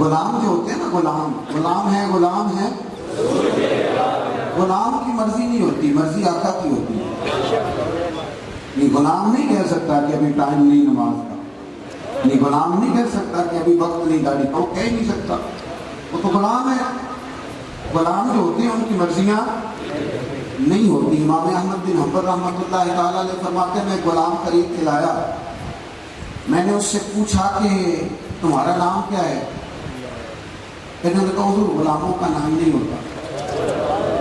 غلام جو ہوتے ہیں نا، غلام ہے غلام کی مرضی نہیں ہوتی، مرضی آقا کی ہوتی ہے۔ یہ غلام نہیں کہہ سکتا کہ ابھی ٹائم نہیں نماز کا، یہ غلام نہیں کہہ سکتا کہ ابھی وقت نہیں داڑھی کا، وہ کہہ نہیں سکتا، وہ تو غلام ہے۔ غلام جو ہوتے ہیں ان کی مرضیاں نہیں ہوتی۔ امام احمد بن حنبل رحمۃ اللہ تعالیٰ علیہ فرماتے ہیں، میں غلام خرید کے لایا، میں نے اس سے پوچھا کہ تمہارا نام کیا ہے؟ انہوں نے کہا حضور غلاموں کا نام نہیں ہوتا،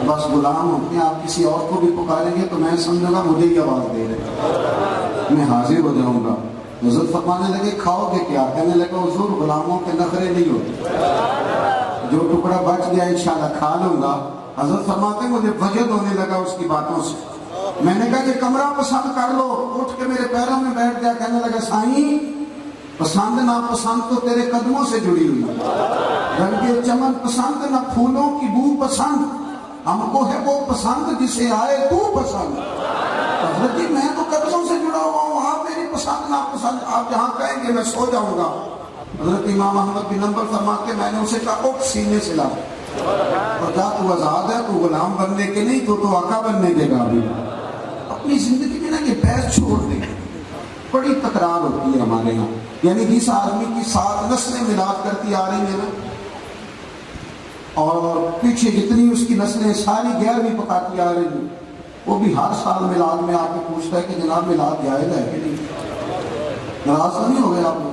بس غلام ہوتے ہیں، آپ کسی اور کو بھی پکاریں گے تو میں سمجھوں گا مجھے ہی آواز دے رہے، میں حاضر ہو جاؤں گا۔ حضرت فرمانے لگے کھاؤ گے کیا؟ کہنے لگا حضور غلاموں کے نخرے نہیں ہوتے، جو ٹکڑا بچ گیا انشاءاللہ کھا لوں گا۔ حضرت فرماتے مجھے وجد ہونے لگا اس کی باتوں سے، میں نے کہا کہ کمرہ پسند کر لو، اٹھ کے میرے پیروں میں بیٹھ گیا، کہنے لگا سائیں پسند ناپسند تو تیرے قدموں سے جڑی ہوئی، رنگ چمن پسند نہ پھولوں کی بو پسند، ہم کو ہے وہ پسند جسے آئے تو پسند۔ حضرت جی میں تو قدموں سے جڑا ہوا ہوں، آپ میری پسند ناپسند آپ جہاں کہیں گے میں سو جاؤں گا۔ حضرت امام احمد بن حنبل فرماتے میں نے اسے کہا اٹھ سینے سے لا، اور جا تو آزاد ہے، تو غلام بننے کے نہیں تو آقا بننے کے قابل۔ اپنی زندگی میں نا یہ بحث چھوڑ دیں، بڑی تکرار ہوتی ہے ہمارے یہاں، یعنی جس آدمی کی 7 نسلیں میلاد کرتی آ رہی ہیں نا، اور پیچھے جتنی اس کی نسلیں ساری 11ویں پکاتی آ رہی ہیں، وہ بھی ہر سال میلاد میں آ کے پوچھتا ہے کہ جناب میلاد جائز ہے کہ نہیں؟ ناراض نہیں ہو گئے آپ لوگ؟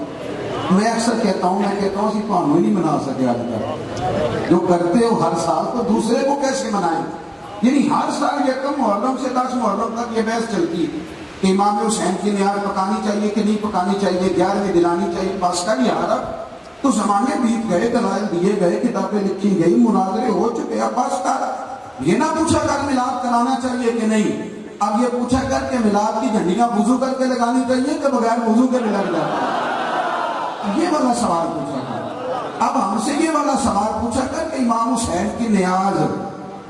میں اکثر کہتا ہوں اسی تو ہم نہیں منا سکے آج تک، جو کرتے ہو ہر سال تو دوسرے کو کیسے منائیں؟ یعنی ہر سال یکم محرم سے 10 محرم تک یہ بحث چلتی ہے کہ امام حسین کی نہار پکانی چاہیے کہ نہیں پکانی چاہیے، 11ویں دلانی چاہیے، بس کر یار اب تو زمانے بیت گئے، دلائل دیے گئے، کتابیں لکھی گئی، مناظرے ہو چکے، اب بس کر۔ یہ نہ پوچھا کر میلاد کرانا چاہیے کہ نہیں، اب یہ پوچھا کر کہ میلاد کی جھنڈیاں وضو کر کے لگانی چاہیے کہ بغیر وضو کے بھی لگ جاتی، یہ والا سوال پوچھا کر۔ اب ہم سے یہ والا سوال پوچھا کر کہ امام حسین کی نیاز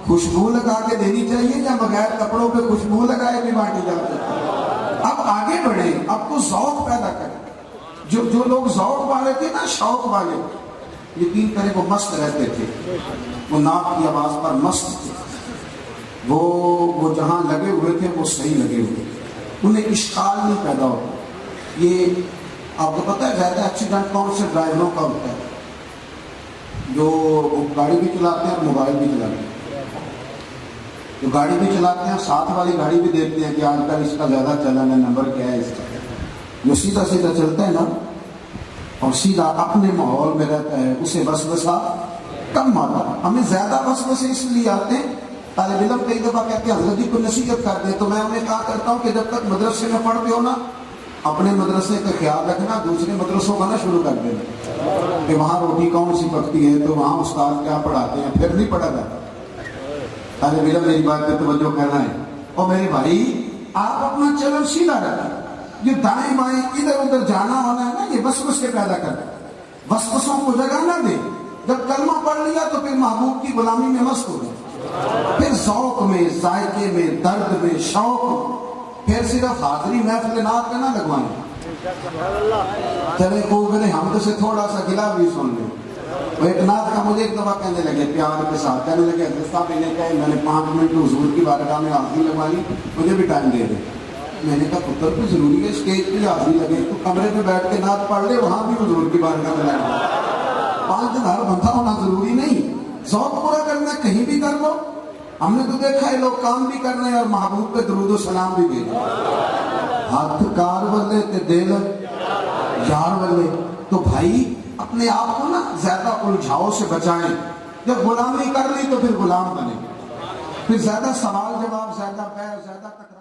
خوشبو لگا کے دینی چاہیے یا بغیر کپڑوں پہ خوشبو لگائے بھی بانٹی جاتی ہے۔ اب آگے بڑھیں، اب تو ذوق پیدا کریں۔ جو لوگ ذوق والے تھے نا، شوق والے، یقین کریں وہ مست رہتے تھے، وہ ناپ کی آواز پر مست تھے، وہ جہاں لگے ہوئے تھے وہ صحیح لگے ہوئے، انہیں اشکال نہیں پیدا ہوتا۔ یہ آپ کو پتہ ہے زیادہ ایکسیڈنٹ کون سے ڈرائیوروں کا ہوتا ہے؟ جو گاڑی بھی چلاتے ہیں اور موبائل بھی چلاتے ہیں۔ جو گاڑی بھی چلاتے ہیں ساتھ والی گاڑی بھی دیکھتے ہیں کہ آج کل اس کا زیادہ چلن ہے، نمبر کیا ہے اس کا، جو سیدھا سیدھا چلتا ہے نا اور سیدھا اپنے ماحول میں رہتا ہے اسے وسوسہ کم آتا ہے۔ ہمیں زیادہ وسوسے اس لیے آتے ہیں، طالب علم کئی دفعہ کہتے ہیں حضرت جی کو نصیحت کر دیں، تو میں انہیں کہا کرتا ہوں کہ جب تک مدرسے میں پڑھتے ہو نا، اپنے مدرسے کا خیال رکھنا، دوسرے مدرسوں کا نہ شروع کر دینا کہ وہاں روٹی کون سی پکتی ہے تو وہاں استاد کیا پڑھاتے ہیں، پھر نہیں پڑھا جاتا۔ طالب علم میری بات پہ توجہ کرنا ہے، اور میرے بھائی آپ اپنا چلن سیدھا رکھیں، یہ دائیں بائیں ادھر ادھر جانا ہونا ہے نا، یہ وسوسے پیدا کرتا ہے، وسوسوں کو جگہ نہ دے۔ جب کلمہ پڑھ لیا تو پھر محبوب کی غلامی میں مست ہو جائے، پھر ذوق میں، ذائقے میں، درد میں، شوق میں، پھر صرف حاضری محفل نعت کا نہ لگوائیں، چلے خوب نے حمد سے تھوڑا سا گلا بھی سن لیں۔ وہ ایک نعت کا مجھے ایک دفعہ کہنے لگے پیار کے ساتھ، کہنے لگے حضرت صاحب انہیں کہے میں نے 5 منٹ حضور کی بارگاہ میں حاضری لگوانی، مجھے بھی ٹائم دے دیں۔ میں نے کہا پتر کو ضروری ہے اسٹیج پہ حاضری لگے تو کمرے پہ بیٹھ کے نعت پڑھ لے، وہاں بھی حضور کی بارگاہ میں لگا 5 دن ہر بندہ ہونا ضروری نہیں، ذوق پورا کرنا کہیں بھی کر لو۔ ہم نے تو دیکھا ہے لوگ کام بھی کر رہے ہیں اور محبوب پہ درود و سلام بھی دے رہے ہیں، ہاتھ کار والے تے دل یار والے۔ تو بھائی اپنے آپ کو نا زیادہ الجھاؤ سے بچائیں، جب غلامی کر لی تو پھر غلام بنے، پھر زیادہ سوال جواب، زیادہ بحث، زیادہ تکرار۔